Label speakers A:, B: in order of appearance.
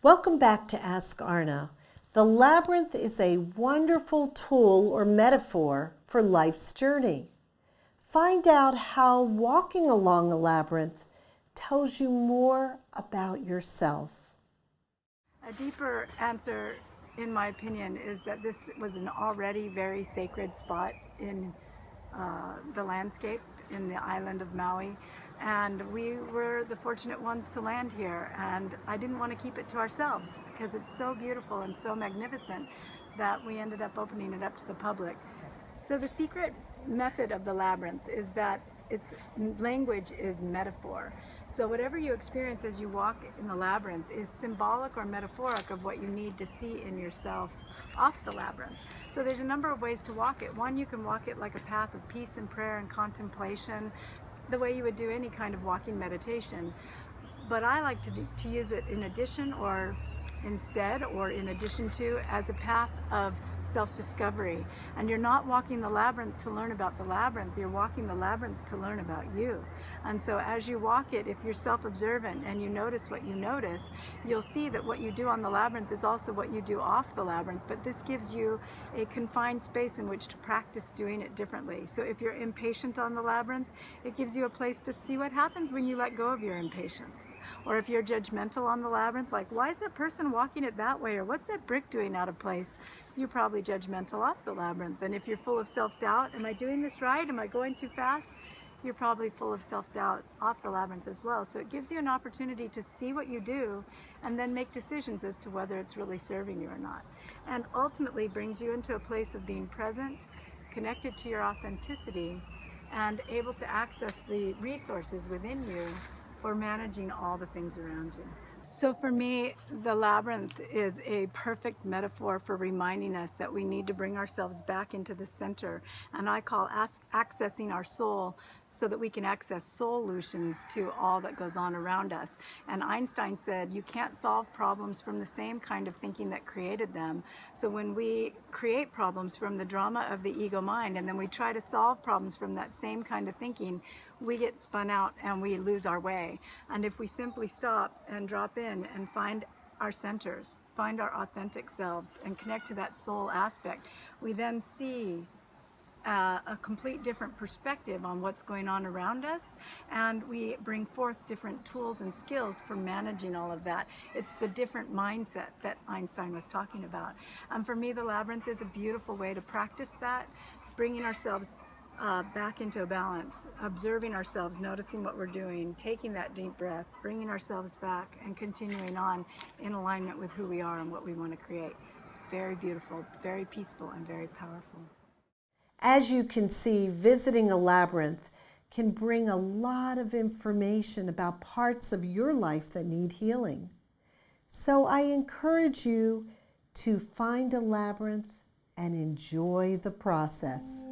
A: Welcome back to Ask Arna. The labyrinth is a wonderful tool or metaphor for life's journey. Find out how walking along a labyrinth tells you more about yourself.
B: A deeper answer, in my opinion, is that this was an already very sacred spot in the landscape in the island of Maui, and we were the fortunate ones to land here, and I didn't want to keep it to ourselves because it's so beautiful and so magnificent that we ended up opening it up to the public. So the secret method of the labyrinth is that its language is metaphor. So whatever you experience as you walk in the labyrinth is symbolic or metaphoric of what you need to see in yourself off the labyrinth. So there's a number of ways to walk it. One, you can walk it like a path of peace and prayer and contemplation, the way you would do any kind of walking meditation. But I like to use it in addition or instead or in addition to as a path of self-discovery. And you're not walking the labyrinth to learn about the labyrinth, you're walking the labyrinth to learn about you. And so as you walk it, if you're self-observant and you notice what you notice, you'll see that what you do on the labyrinth is also what you do off the labyrinth, but this gives you a confined space in which to practice doing it differently. So if you're impatient on the labyrinth, it gives you a place to see what happens when you let go of your impatience. Or if you're judgmental on the labyrinth, like, why is that person walking it that way, or what's that brick doing out of place? You're probably judgmental off the labyrinth. And if you're full of self-doubt, am I doing this right? Am I going too fast? You're probably full of self-doubt off the labyrinth as well. So it gives you an opportunity to see what you do and then make decisions as to whether it's really serving you or not. And ultimately brings you into a place of being present, connected to your authenticity, and able to access the resources within you for managing all the things around you. So for me, the labyrinth is a perfect metaphor for reminding us that we need to bring ourselves back into the center. And I call accessing our soul so that we can access solutions to all that goes on around us. And Einstein said, you can't solve problems from the same kind of thinking that created them. So when we create problems from the drama of the ego mind, and then we try to solve problems from that same kind of thinking, we get spun out and we lose our way. And if we simply stop and drop in and find our centers, find our authentic selves, and connect to that soul aspect, we then see a complete different perspective on what's going on around us, and we bring forth different tools and skills for managing all of that. It's the different mindset that Einstein was talking about. For me, the labyrinth is a beautiful way to practice that, bringing ourselves back into a balance, observing ourselves, noticing what we're doing, taking that deep breath, bringing ourselves back, and continuing on in alignment with who we are and what we want to create. It's very beautiful, very peaceful, and very powerful.
A: As you can see, visiting a labyrinth can bring a lot of information about parts of your life that need healing. So I encourage you to find a labyrinth and enjoy the process.